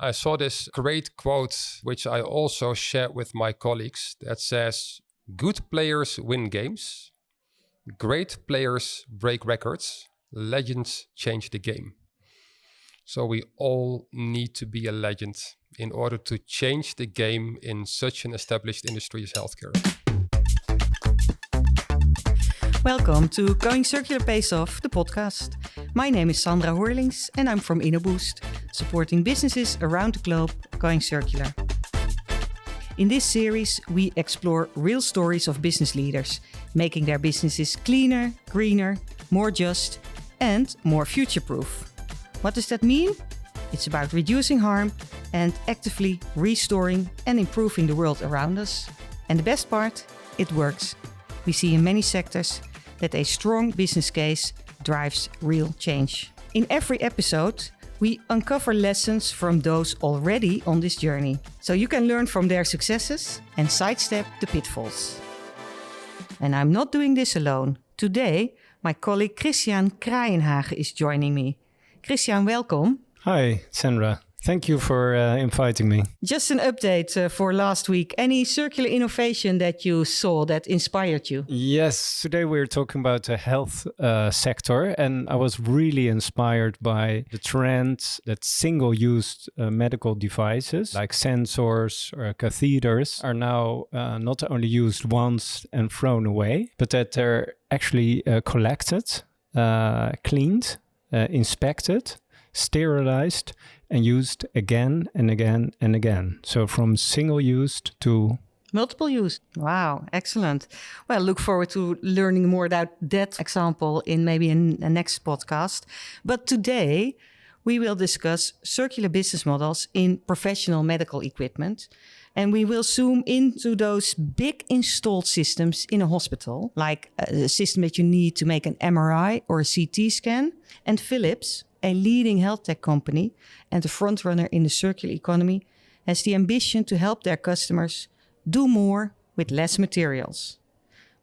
I saw this great quote, which I also shared with my colleagues, that says, "Good players win games, great players break records, legends change the game." So we all need to be a legend in order to change the game in such an established industry as healthcare. Welcome to Going Circular Pays Off, the podcast. My name is Sandra Horlings and I'm from InnoBoost, supporting businesses around the globe going circular. In this series, we explore real stories of business leaders, making their businesses cleaner, greener, more just, and more future-proof. What does that mean? It's about reducing harm and actively restoring and improving the world around us. And the best part, it works. We see in many sectors that a strong business case drives real change. In every episode, we uncover lessons from those already on this journey, so you can learn from their successes and sidestep the pitfalls. And I'm not doing this alone. Today, my colleague Christian Kraaienhagen is joining me. Christian, welcome. Hi, Sandra. Thank you for inviting me. Just an update for last week. Any circular innovation that you saw that inspired you? Yes, today we're talking about the health sector, and I was really inspired by the trend that single-use medical devices like sensors or catheters are now not only used once and thrown away, but that they're actually collected, cleaned, inspected, sterilized, and used again and again and again. So from single-used to multiple use. Wow, excellent. Well, look forward to learning more about that example in maybe in a next podcast. But today we will discuss circular business models in professional medical equipment. And we will zoom into those big installed systems in a hospital, like a system that you need to make an MRI or a CT scan. And Philips, a leading health tech company and a frontrunner in the circular economy, has the ambition to help their customers do more with less materials.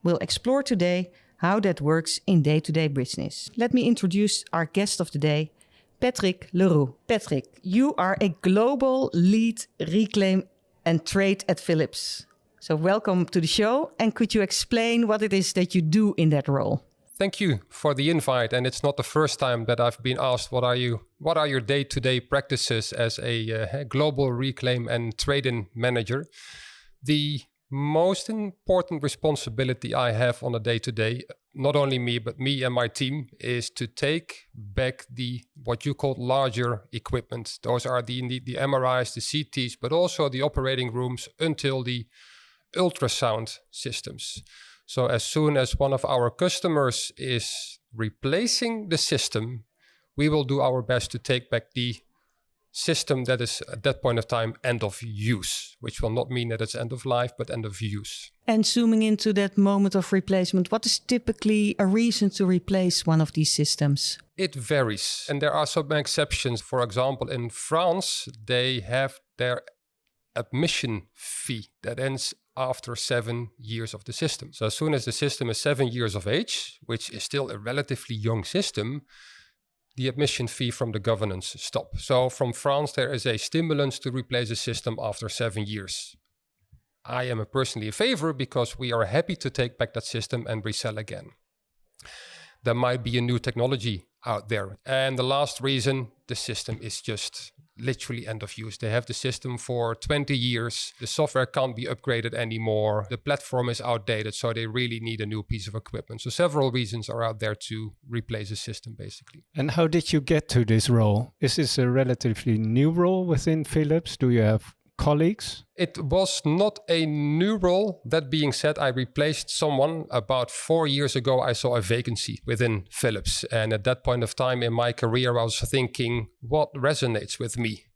We'll explore today how that works in day-to-day business. Let me introduce our guest of the day, Patrick Lerou. Patrick, you are a global lead reclaim and trade at Philips. So welcome to the show. And could you explain what it is that you do in that role? Thank you for the invite. And it's not the first time that I've been asked, what are your day-to-day practices as a global reclaim and trade-in manager? The most important responsibility I have on a day-to-day, not only me, but me and my team, is to take back what you call larger equipment. Those are the MRIs, the CTs, but also the operating rooms until the ultrasound systems. So as soon as one of our customers is replacing the system, we will do our best to take back the system that is at that point of time end of use, which will not mean that it's end of life, but end of use. And zooming into that moment of replacement, what is typically a reason to replace one of these systems? It varies. And there are some exceptions. For example, in France, they have their emission fee that ends after 7 years of the system. So as soon as the system is 7 years of age, which is still a relatively young system, the emission fee from the governance stop. So from France, there is a stimulus to replace the system after 7 years. I am personally in favor because we are happy to take back that system and resell again. There might be a new technology out there. And the last reason, the system is just literally end of use. They have the system for 20 years. The software can't be upgraded anymore. The platform is outdated, so they really need a new piece of equipment. So several reasons are out there to replace the system, basically. And how did you get to this role? Is this a relatively new role within Philips? Do you have colleagues? It was not a new role. That being said, I replaced someone about 4 years ago. I saw a vacancy within Philips. And at that point of time in my career, I was thinking, what resonates with me?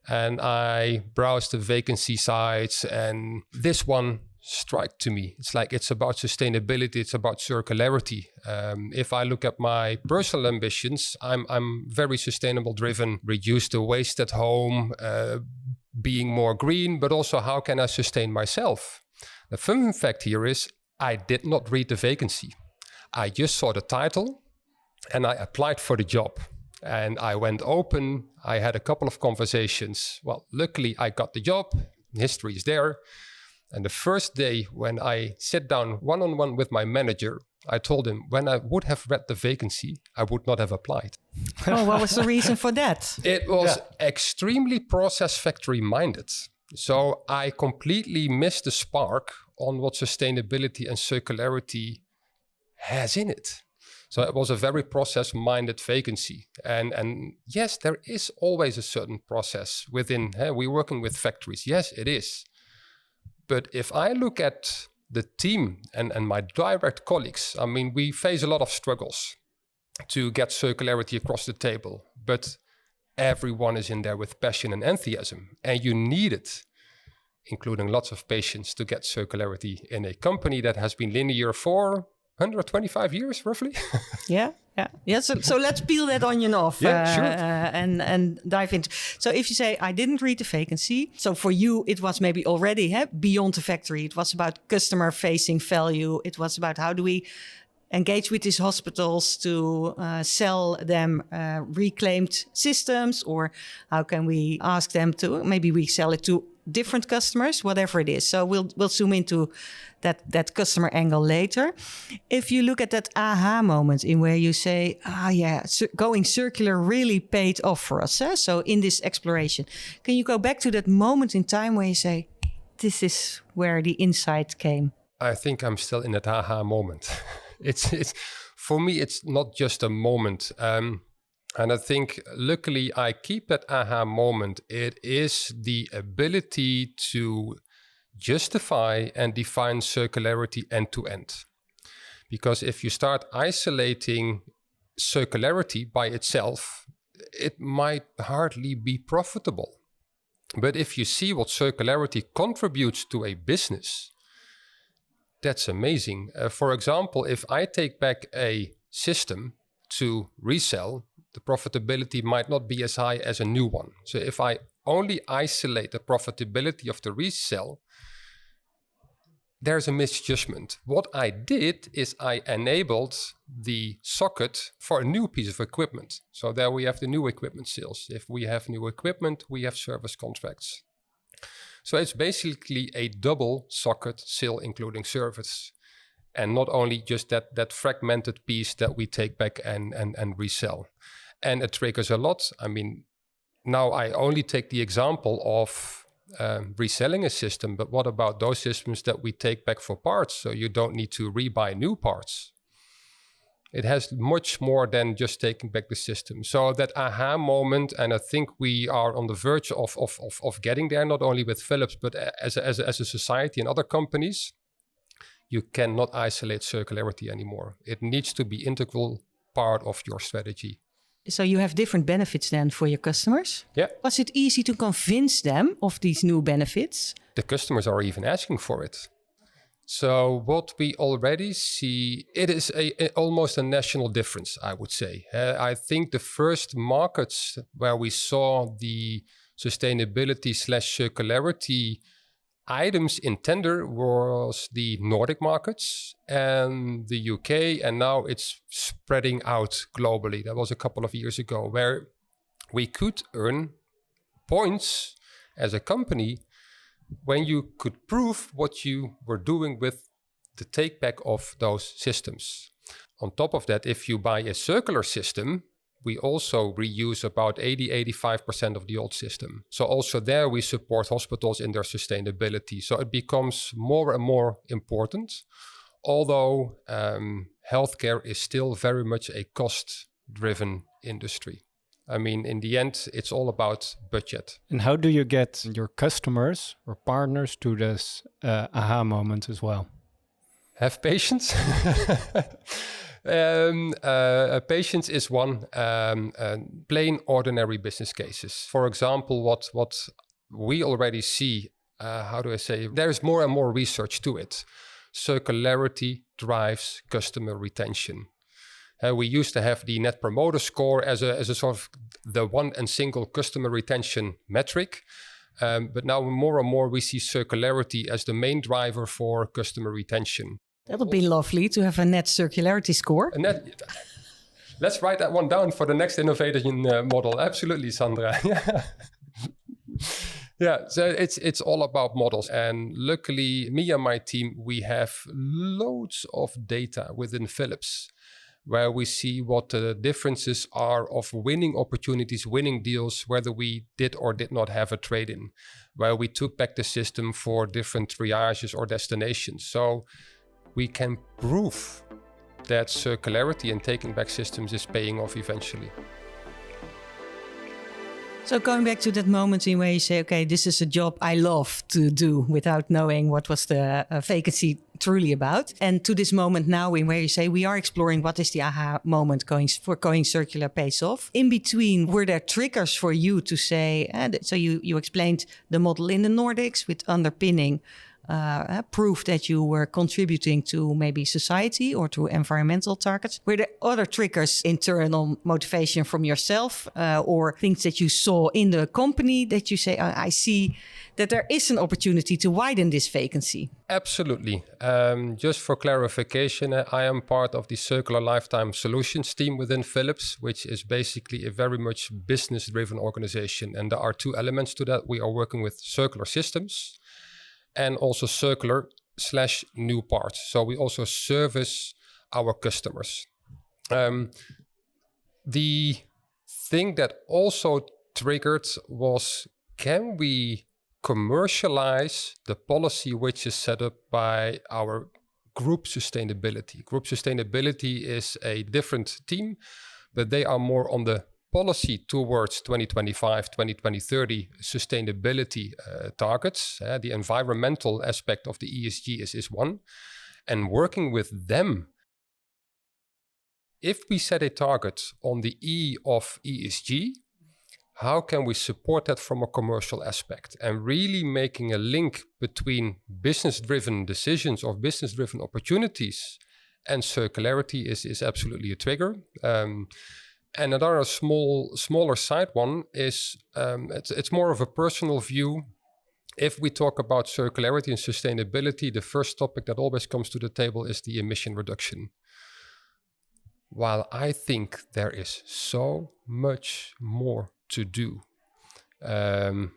And I browsed the vacancy sites, and this one struck to me. It's about sustainability. It's about circularity. If I look at my personal ambitions, I'm very sustainable driven, reduce the waste at home, being more green, but also how can I sustain myself? The fun fact here is I did not read the vacancy. I just saw the title and I applied for the job. And I went open. I had a couple of conversations. Well, luckily I got the job. History is there. And the first day when I sat down one-on-one with my manager, I told him when I would have read the vacancy, I would not have applied. Oh, what was the reason for that? It was extremely process factory minded. So I completely missed the spark on what sustainability and circularity has in it. So it was a very process-minded vacancy. And yes, there is always a certain process within, we're working with factories. Yes, it is. But if I look at the team and my direct colleagues, I mean, we face a lot of struggles to get circularity across the table. But everyone is in there with passion and enthusiasm. And you need it, including lots of patience, to get circularity in a company that has been linear for 125 years, roughly. Yeah. So let's peel that onion off sure. and dive into. So if you say, I didn't read the vacancy. So for you, it was maybe already beyond the factory. It was about customer facing value. It was about how do we engage with these hospitals to sell them reclaimed systems, or how can we ask them to, maybe we sell it to different customers, whatever it is. So we'll zoom into that customer angle later. If you look at that aha moment in where you say, going circular really paid off for us. So in this exploration, can you go back to that moment in time where you say, this is where the insight came? I think I'm still in that aha moment. It's for me, it's not just a moment. And I think, luckily, I keep that aha moment. It is the ability to justify and define circularity end to end. Because if you start isolating circularity by itself, it might hardly be profitable. But if you see what circularity contributes to a business, that's amazing. For example, if I take back a system to resell, the profitability might not be as high as a new one. So if I only isolate the profitability of the resell, there's a misjudgment. What I did is I enabled the socket for a new piece of equipment. So there we have the new equipment sales. If we have new equipment, we have service contracts. So it's basically a double socket sale, including service. And not only just that fragmented piece that we take back and resell. And it triggers a lot. I mean, now I only take the example of reselling a system, but what about those systems that we take back for parts? So you don't need to rebuy new parts. It has much more than just taking back the system. So that aha moment, and I think we are on the verge of getting there, not only with Philips, but as a society and other companies. You cannot isolate circularity anymore. It needs to be integral part of your strategy. So you have different benefits then for your customers? Yeah. Was it easy to convince them of these new benefits? The customers are even asking for it. So what we already see, it is almost a national difference, I would say. I think the first markets where we saw the sustainability/circularity items in tender was the Nordic markets and the UK, and now it's spreading out globally. That was a couple of years ago, where we could earn points as a company when you could prove what you were doing with the take-back of those systems. On top of that, if you buy a circular system, we also reuse about 80-85% of the old system. So also there we support hospitals in their sustainability. So it becomes more and more important, although healthcare is still very much a cost-driven industry. I mean, in the end, it's all about budget. And how do you get your customers or partners to this aha moment as well? Have patience. Patience is one. Plain ordinary business cases. For example, what we already see, there's more and more research to it. Circularity drives customer retention. We used to have the Net Promoter Score as a sort of the one and single customer retention metric. But now more and more we see circularity as the main driver for customer retention. That'll be lovely to have a net circularity score. Let's write that one down for the next innovation model. Absolutely, Sandra. Yeah, so it's all about models. And luckily, me and my team, we have loads of data within Philips where we see what the differences are of winning opportunities, winning deals, whether we did or did not have a trade-in, where we took back the system for different triages or destinations. So we can prove that circularity and taking back systems is paying off eventually. So going back to that moment in where you say, okay, this is a job I love to do without knowing what was the vacancy truly about. And to this moment now in where you say we are exploring what is the aha moment going circular pays off. In between, were there triggers for you to say, so you explained the model in the Nordics with underpinning proof that you were contributing to maybe society or to environmental targets? Were there other triggers, internal motivation from yourself or things that you saw in the company that you say, I see that there is an opportunity to widen this vacancy? Absolutely. Just for clarification, I am part of the Circular Lifetime Solutions team within Philips, which is basically a very much business-driven organization. And there are two elements to that. We are working with circular systems and also circular/new parts. So we also service our customers. The thing that also triggered was, can we commercialize the policy which is set up by our group sustainability? Group sustainability is a different team, but they are more on the policy towards 2025, 2030 sustainability targets. The environmental aspect of the ESG is one. And working with them, if we set a target on the E of ESG, how can we support that from a commercial aspect? And really making a link between business-driven decisions or business-driven opportunities and circularity is absolutely a trigger. And another smaller side one is, it's more of a personal view. If we talk about circularity and sustainability, the first topic that always comes to the table is the emission reduction. While I think there is so much more to do. I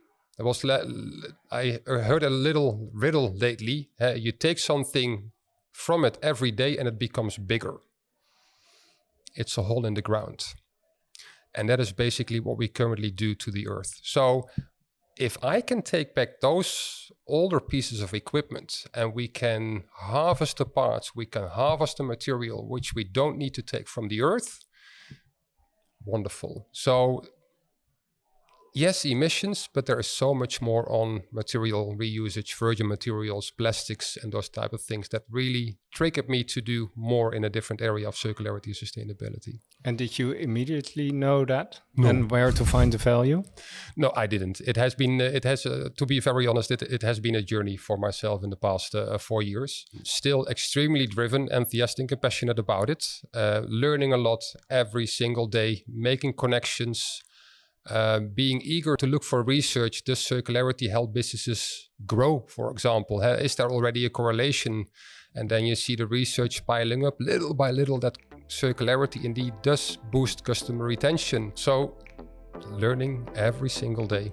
heard a little riddle lately. You take something from it every day and it becomes bigger. It's a hole in the ground. And that is basically what we currently do to the earth. So if I can take back those older pieces of equipment and we can harvest the parts, we can harvest the material, which we don't need to take from the earth, wonderful. So yes, emissions, but there is so much more on material reusage, virgin materials, plastics, and those type of things that really triggered me to do more in a different area of circularity and sustainability. And did you immediately know that? No. And where to find the value? No, I didn't. It has been, to be very honest, it has been a journey for myself in the past 4 years. Still extremely driven, enthusiastic and passionate about it. Learning a lot every single day, making connections, being eager to look for research. Does circularity help businesses grow, for example? Is there already a correlation? And then you see the research piling up little by little that circularity indeed does boost customer retention. So learning every single day.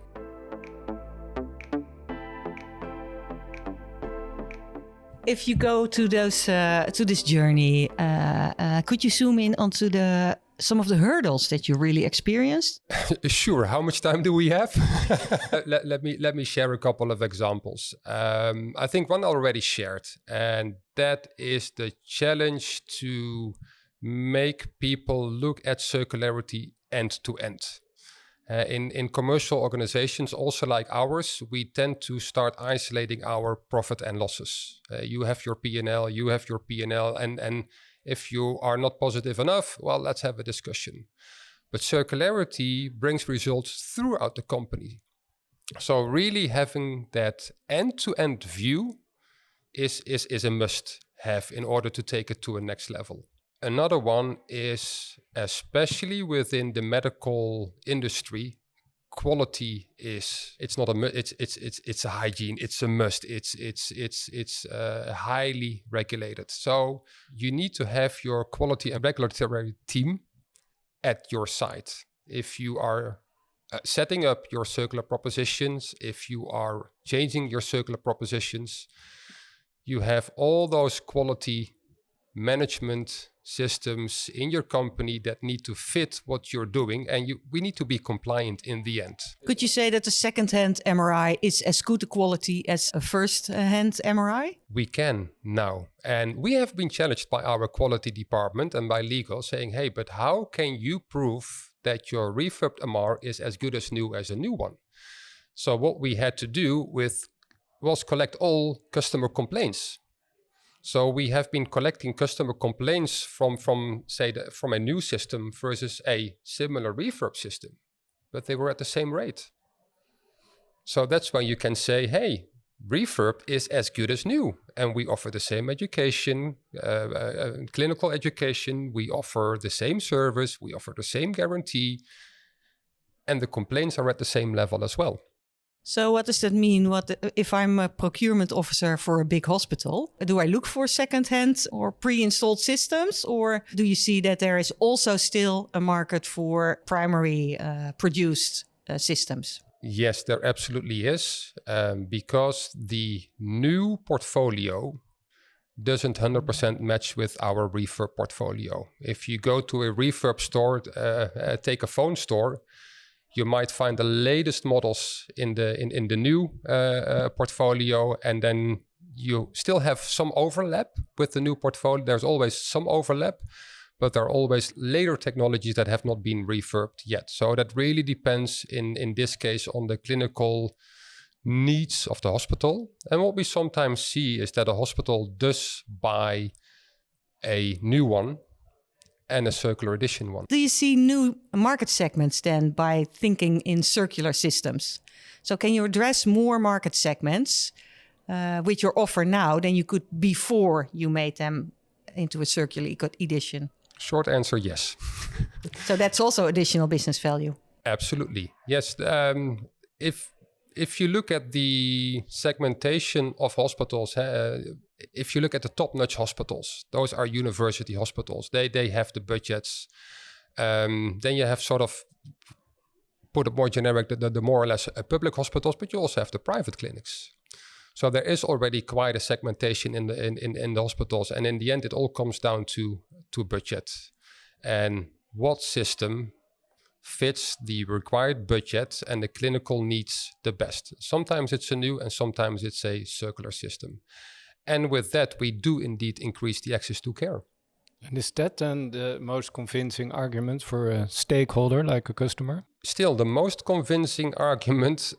If you go to those to this journey, could you zoom in onto some of the hurdles that you really experienced? Sure. How much time do we have? let me share a couple of examples. I think one already shared, and that is the challenge to make people look at circularity end to end. In commercial organizations, also like ours, we tend to start isolating our profit and losses. You have your P&L, you have your P&L, and if you are not positive enough, well, let's have a discussion. But circularity brings results throughout the company. So really having that end-to-end view is a must-have in order to take it to a next level. Another one is, especially within the medical industry, quality it's not it's a hygiene, it's a must, it's highly regulated. So you need to have your quality and regulatory team at your site. If you are setting up your circular propositions, if you are changing your circular propositions, you have all those quality management systems in your company that need to fit what you're doing, and we need to be compliant in the end. Could you say that a second-hand MRI is as good a quality as a first-hand MRI? We can now. And we have been challenged by our quality department and by legal saying, hey, but how can you prove that your refurbed MR is as good as new as a new one? So what we had to do was collect all customer complaints. So we have been collecting customer complaints from a new system versus a similar refurb system, but they were at the same rate. So that's why you can say, hey, refurb is as good as new. And we offer the same education, clinical education. We offer the same service. We offer the same guarantee. And the complaints are at the same level as well. So what does that mean? If I'm a procurement officer for a big hospital, do I look for second-hand or pre-installed systems? Or do you see that there is also still a market for primary produced systems? Yes, there absolutely is, because the new portfolio doesn't 100% match with our refurb portfolio. If you go to a refurb store, take a phone store, you might find the latest models in the new portfolio, and then you still have some overlap with the new portfolio. There's always some overlap, but there are always later technologies that have not been refurbed yet. So that really depends in this case on the clinical needs of the hospital. And what we sometimes see is that a hospital does buy a new one and a circular edition one. Do you see new market segments then by thinking in circular systems? So can you address more market segments with your offer now than you could before you made them into a circular edition? Short answer, yes. So that's also additional business value. Absolutely. Yes. If you look at the segmentation of hospitals, if you look at the top-notch hospitals, those are university hospitals. They have the budgets. Then you have sort of, put it more generic, the more or less public hospitals, but you also have the private clinics. So there is already quite a segmentation in the hospitals. And in the end, it all comes down to budget. And what system fits the required budget and the clinical needs the best. Sometimes it's a new and sometimes it's a circular system. And with that, we do indeed increase the access to care. And is that then the most convincing argument for a stakeholder like a customer? Still, the most convincing argument,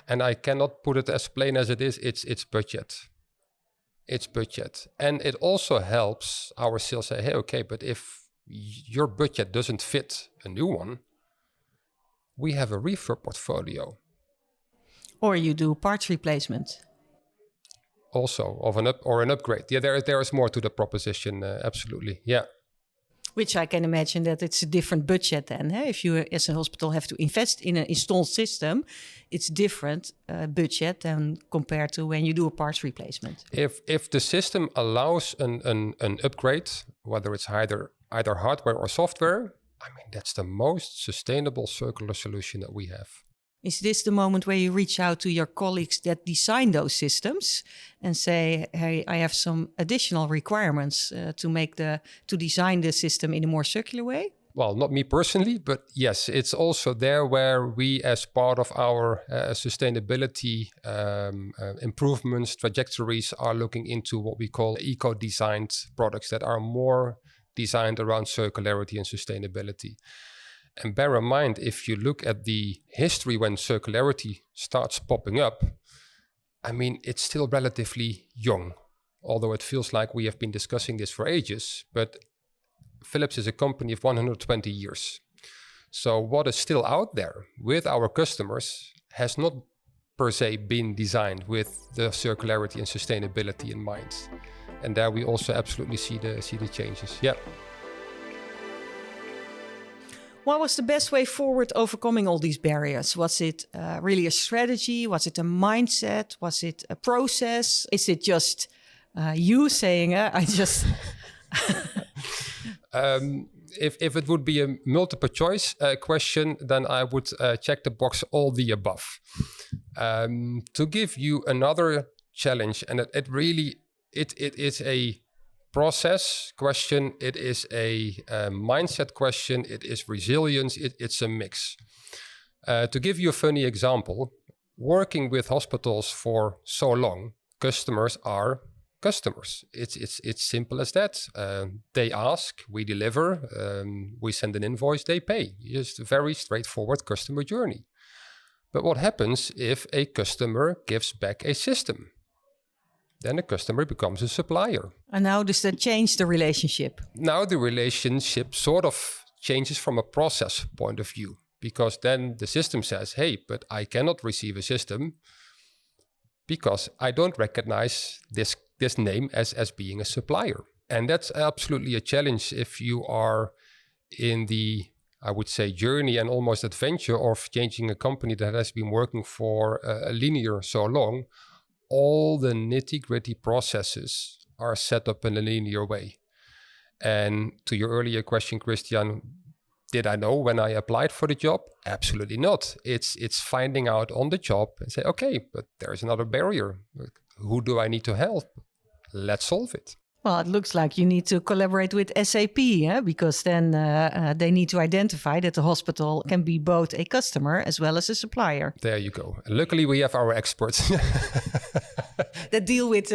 and I cannot put it as plain as it is, it's budget. It's budget. And it also helps our sales say, hey, okay, but if your budget doesn't fit a new one, we have a refurb portfolio. Or you do parts replacement. Also, of an upgrade. Yeah, there is more to the proposition, absolutely. Yeah. Which I can imagine that it's a different budget then. If you as a hospital have to invest in an installed system, it's different budget than compared to when you do a parts replacement. If the system allows an upgrade, whether it's either hardware or software, I mean, that's the most sustainable circular solution that we have. Is this the moment where you reach out to your colleagues that design those systems and say, hey, I have some additional requirements to design the system in a more circular way? Well, not me personally, but yes, it's also there where we, as part of our sustainability improvements, trajectories, are looking into what we call eco-designed products that are more designed around circularity and sustainability. And bear in mind, if you look at the history when circularity starts popping up, I mean, it's still relatively young, although it feels like we have been discussing this for ages. But Philips is a company of 120 years. So what is still out there with our customers has not per se been designed with the circularity and sustainability in mind. And there we also absolutely see the changes. Yeah. What was the best way forward overcoming all these barriers? Was it really a strategy? Was it a mindset? Was it a process? Is it just you saying, I just... if it would be a multiple choice question, then I would check the box all the above. To give you another challenge, and it is a process question, it is a mindset question, it is resilience, it's a mix. To give you a funny example, working with hospitals for so long, customers are customers. It's simple as that. They ask, we deliver, we send an invoice, they pay. Just a very straightforward customer journey. But what happens if a customer gives back a system? Then the customer becomes a supplier. And how does that change the relationship? Now the relationship sort of changes from a process point of view, because then the system says, hey, but I cannot receive a system because I don't recognize this name as being a supplier. And that's absolutely a challenge if you are in the, I would say, journey and almost adventure of changing a company that has been working for a linear so long. All the nitty-gritty processes are set up in a linear way. And to your earlier question, Christian, did I know when I applied for the job? Absolutely not. It's finding out on the job and say, okay, but there's another barrier. Who do I need to help? Let's solve it. Well, it looks like you need to collaborate with SAP, because then they need to identify that the hospital can be both a customer as well as a supplier. There you go. And luckily, we have our experts that deal with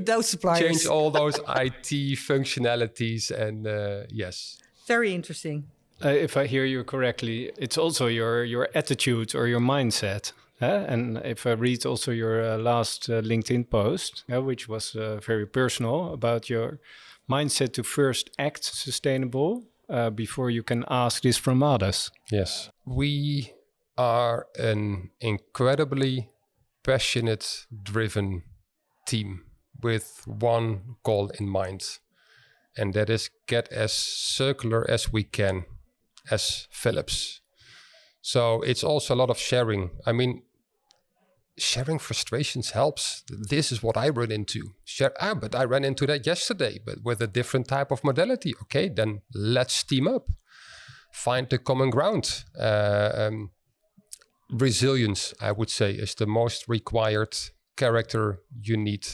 those suppliers. Change all those IT functionalities, and yes. Very interesting. If I hear you correctly, it's also your attitude or your mindset. And if I read also your last LinkedIn post, which was very personal, about your mindset to first act sustainable before you can ask this from others. Yes. We are an incredibly passionate, driven team with one goal in mind. And that is get as circular as we can as Philips. So it's also a lot of sharing. I mean, sharing frustrations helps. This is what I run into. But I ran into that yesterday, but with a different type of modality. Okay, then let's team up. Find the common ground. Resilience, I would say, is the most required character you need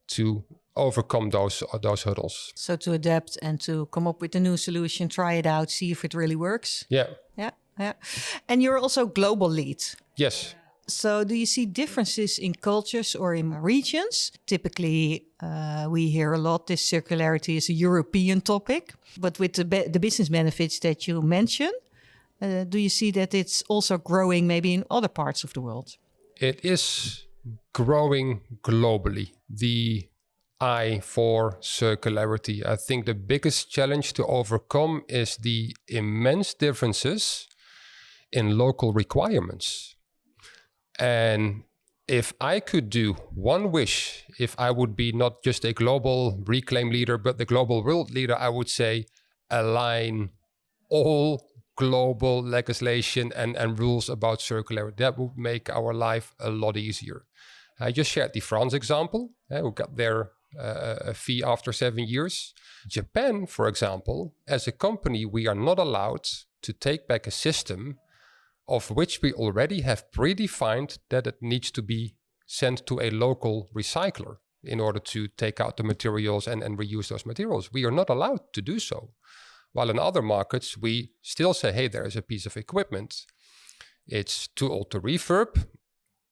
to overcome those hurdles. So to adapt and to come up with a new solution, try it out, see if it really works. Yeah. And you're also global lead. Yes. So do you see differences in cultures or in regions? Typically, we hear a lot this circularity is a European topic. But with the business benefits that you mentioned, do you see that it's also growing maybe in other parts of the world? It is growing globally. The eye for circularity. I think the biggest challenge to overcome is the immense differences in local requirements. And if I could do one wish, if I would be not just a global reclaim leader, but the global world leader, I would say align all global legislation and rules about circularity. That would make our life a lot easier. I just shared the France example, who got their fee after 7 years. Japan, for example, as a company, we are not allowed to take back a system of which we already have predefined that it needs to be sent to a local recycler in order to take out the materials and reuse those materials. We are not allowed to do so. While in other markets, we still say, hey, there is a piece of equipment. It's too old to refurb.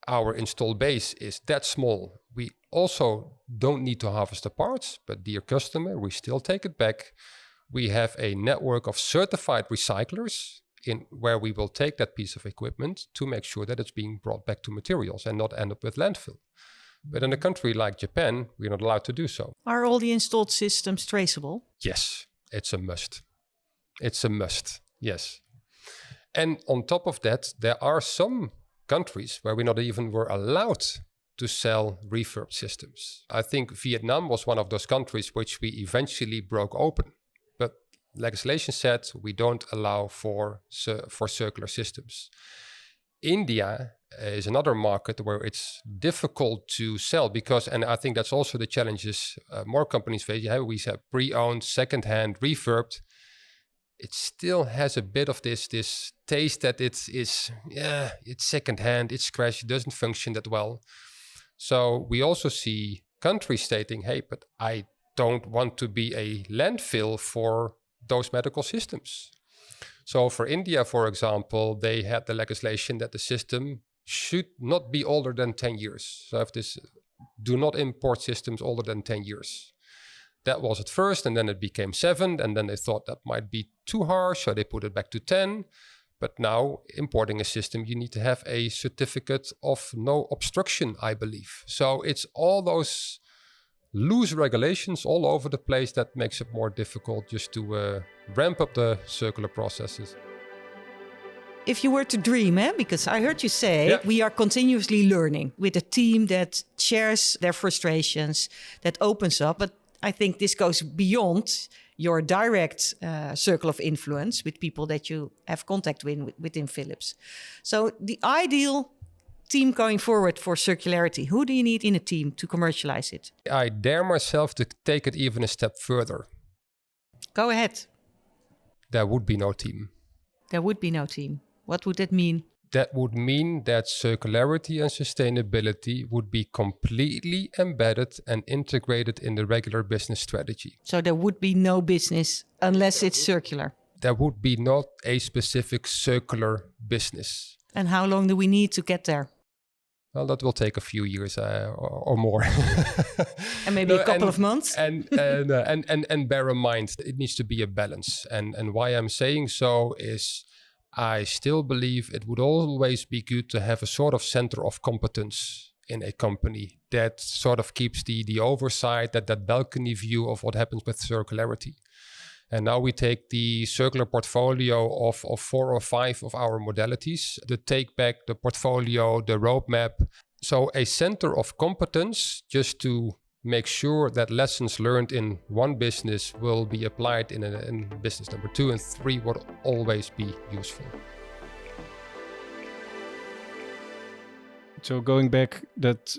Our install base is that small. We also don't need to harvest the parts, but dear customer, we still take it back. We have a network of certified recyclers in where we will take that piece of equipment to make sure that it's being brought back to materials and not end up with landfill. But in a country like Japan, we're not allowed to do so. Are all the installed systems traceable? Yes, it's a must. It's a must, yes. And on top of that, there are some countries where we not even were allowed to sell refurb systems. I think Vietnam was one of those countries which we eventually broke open. But legislation said we don't allow for circular systems. India is another market where it's difficult to sell because, and I think that's also the challenges more companies face. We have pre-owned, second-hand, refurbed. It still has a bit of this taste that it's second-hand, it's scratched, it doesn't function that well. So we also see countries stating, hey, but I don't want to be a landfill for those medical systems. So for India, for example, they had the legislation that the system should not be older than 10 years. So if this, do not import systems older than 10 years. That was at first, and then it became 7, and then they thought that might be too harsh, so they put it back to 10. But now, importing a system, you need to have a certificate of no obstruction, I believe. So it's all those loose regulations all over the place that makes it more difficult just to ramp up the circular processes. If you were to dream, because I heard you say we are continuously learning with a team that shares their frustrations, that opens up. But I think this goes beyond your direct circle of influence with people that you have contact with within Philips. So the ideal team going forward for circularity, who do you need in a team to commercialize it? I dare myself to take it even a step further. Go ahead. There would be no team. There would be no team. What would that mean? That would mean that circularity and sustainability would be completely embedded and integrated in the regular business strategy. So there would be no business unless it's circular. There would be not a specific circular business. And how long do we need to get there? Well, that will take a few years or more. And maybe a couple of months. And bear in mind, it needs to be a balance. And why I'm saying so is I still believe it would always be good to have a sort of center of competence in a company that sort of keeps the oversight, that balcony view of what happens with circularity. And now we take the circular portfolio of 4 or 5 of our modalities, the take back, the portfolio, the roadmap. So a center of competence just to make sure that lessons learned in one business will be applied in business number 2 and 3 would always be useful. So going back, that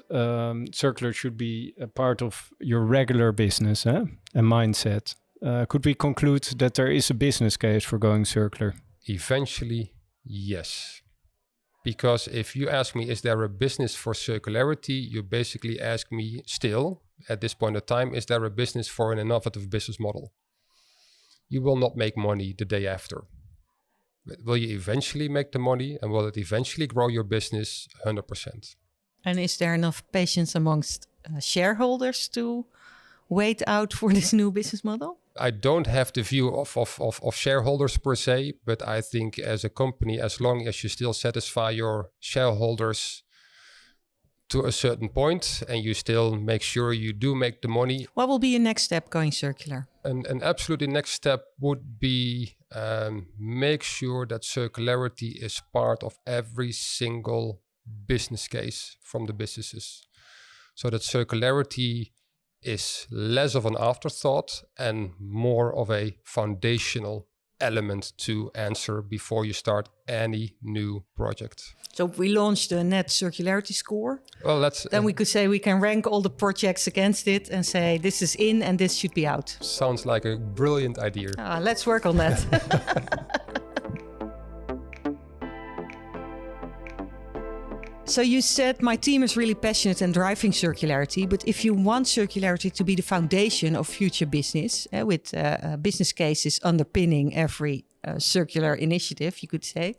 circular should be a part of your regular business, a mindset. Could we conclude that there is a business case for going circular? Eventually, yes. Because if you ask me, is there a business for circularity? You basically ask me still, at this point in time, is there a business for an innovative business model? You will not make money the day after. But will you eventually make the money and will it eventually grow your business? 100%. And is there enough patience amongst shareholders to wait out for this new business model? I don't have the view of shareholders per se, but I think as a company, as long as you still satisfy your shareholders to a certain point and you still make sure you do make the money. What will be your next step going circular? An absolutely next step would be make sure that circularity is part of every single business case from the businesses. So that circularity is less of an afterthought and more of a foundational element to answer before you start any new project. So if we launched a net circularity score, well, then we could say we can rank all the projects against it and say this is in and this should be out. Sounds like a brilliant idea. Let's work on that. So you said my team is really passionate and driving circularity, but if you want circularity to be the foundation of future business, with business cases underpinning every circular initiative, you could say,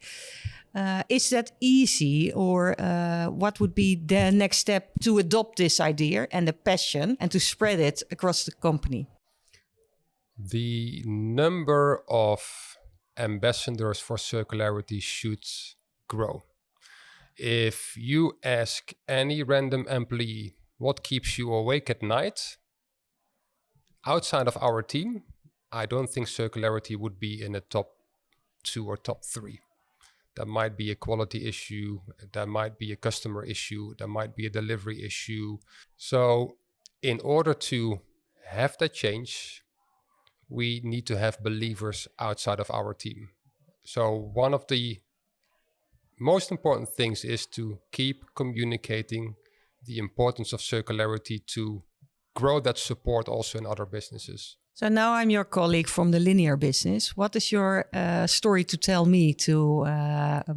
is that easy, or what would be the next step to adopt this idea and the passion and to spread it across the company? The number of ambassadors for circularity should grow. If you ask any random employee what keeps you awake at night, outside of our team, I don't think circularity would be in the top 2 or top 3. There might be a quality issue, there might be a customer issue, there might be a delivery issue. So in order to have that change, we need to have believers outside of our team. So one of the most important things is to keep communicating the importance of circularity to grow that support also in other businesses. So now I'm your colleague from the linear business. What is your story to tell me to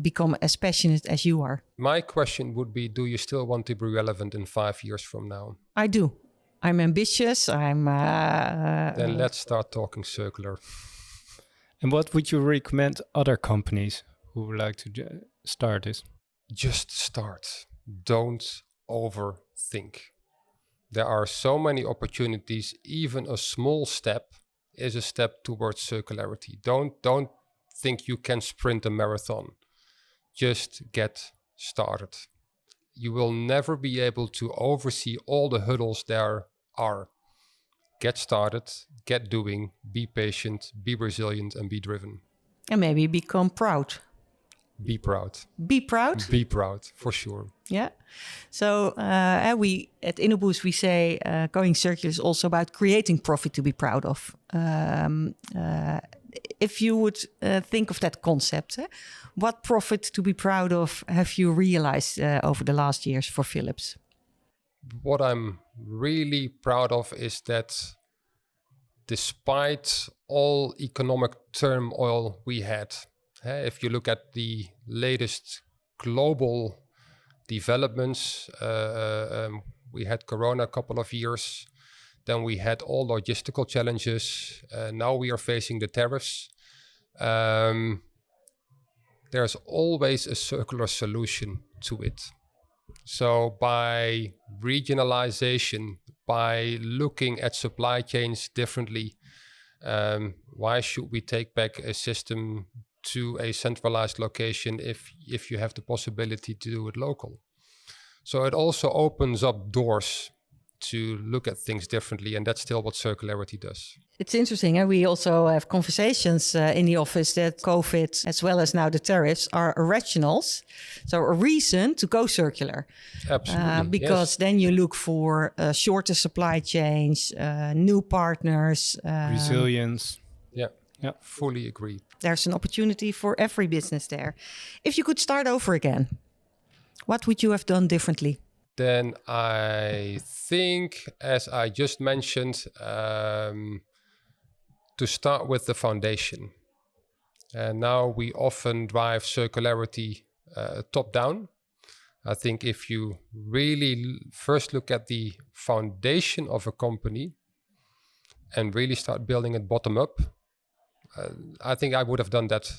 become as passionate as you are? My question would be, do you still want to be relevant in 5 years from now? I do. I'm ambitious. Then let's start talking circular. And what would you recommend other companies who would like to start this? Just start. Don't overthink. There are so many opportunities. Even a small step is a step towards circularity. Don't think you can sprint a marathon. Just get started. You will never be able to oversee all the hurdles there are. Get started, get doing, be patient, be resilient, and be driven. And maybe become proud. Be proud. Be proud? Be proud, for sure. Yeah. So we at InnoBoost, we say going circular is also about creating profit to be proud of. If you would think of that concept, what profit to be proud of have you realized over the last years for Philips? What I'm really proud of is that despite all economic turmoil we had, if you look at the latest global developments, we had Corona a couple of years, then we had all logistical challenges, now we are facing the tariffs. There's always a circular solution to it. So by regionalization, by looking at supply chains differently, why should we take back a system to a centralized location if you have the possibility to do it local? So it also opens up doors to look at things differently, and that's still what circularity does. It's interesting. We also have conversations in the office that COVID, as well as now the tariffs, are rationals. So a reason to go circular. Absolutely. Because then you look for shorter supply chains, new partners. Resilience. Yeah, fully agree. There's an opportunity for every business there. If you could start over again, what would you have done differently? Then I think, as I just mentioned, to start with the foundation. And now we often drive circularity top down. I think if you really first look at the foundation of a company and really start building it bottom up, I think I would have done that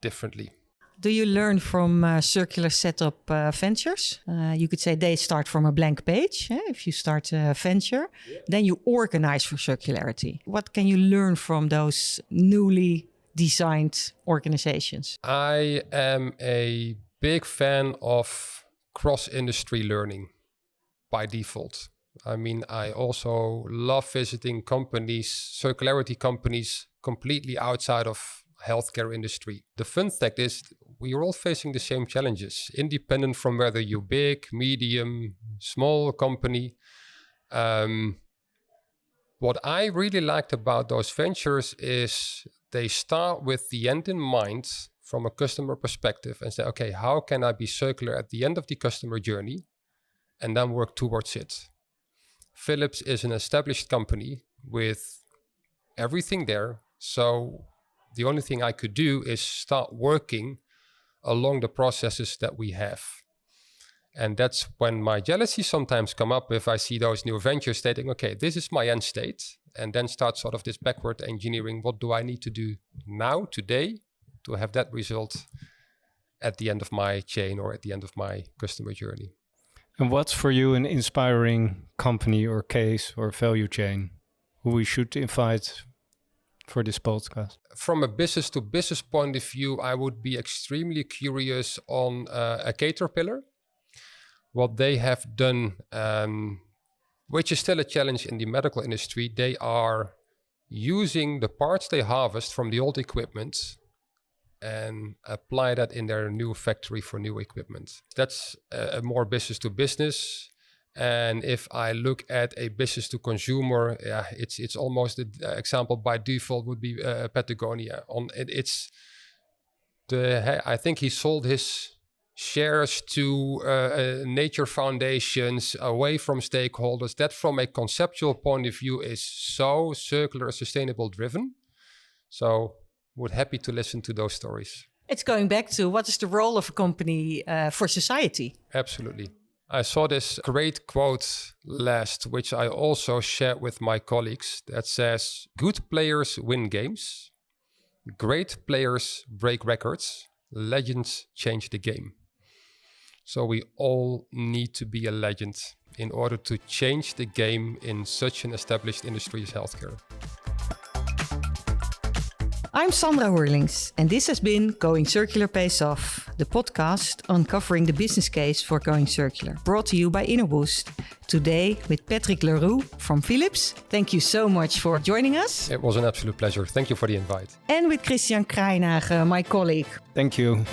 differently. Do you learn from circular setup ventures? You could say they start from a blank page. If you start a venture, then you organize for circularity. What can you learn from those newly designed organizations? I am a big fan of cross-industry learning by default. I mean, I also love visiting companies, circularity companies, completely outside of healthcare industry. The fun fact is we are all facing the same challenges, independent from whether you're big, medium, small company. What I really liked about those ventures is they start with the end in mind from a customer perspective and say, okay, how can I be circular at the end of the customer journey, and then work towards it. Philips is an established company with everything there. So the only thing I could do is start working along the processes that we have. And that's when my jealousy sometimes come up if I see those new ventures stating, okay, this is my end state, and then start sort of this backward engineering. What do I need to do now, today, to have that result at the end of my chain or at the end of my customer journey? And what's for you an inspiring company or case or value chain who we should invite for this podcast? From a business to business point of view, I would be extremely curious on a Caterpillar, what they have done, which is still a challenge in the medical industry. They are using the parts they harvest from the old equipment and apply that in their new factory for new equipment. That's a more business to business. And if I look at a business to consumer, it's almost the example by default would be Patagonia. I think he sold his shares to nature foundations, away from stakeholders. That from a conceptual point of view is so circular, sustainable driven. So we're happy to listen to those stories. It's going back to what is the role of a company for society? Absolutely. I saw this great quote last, which I also shared with my colleagues, that says, good players win games, great players break records, legends change the game. So we all need to be a legend in order to change the game in such an established industry as healthcare. I'm Sandra Horlings, and this has been Going Circular Pays Off, the podcast uncovering the business case for Going Circular, brought to you by InnoBoost. Today with Patrick Lerou from Philips. Thank you so much for joining us. It was an absolute pleasure. Thank you for the invite. And with Christian Krijnhagen, my colleague. Thank you.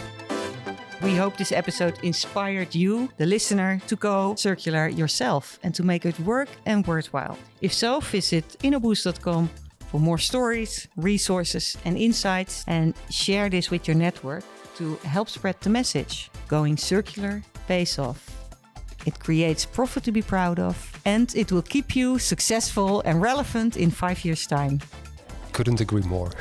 We hope this episode inspired you, the listener, to go circular yourself and to make it work and worthwhile. If so, visit innoboost.com for more stories, resources and insights, and share this with your network to help spread the message. Going circular pays off. It creates profit to be proud of, and it will keep you successful and relevant in 5 years' time. Couldn't agree more.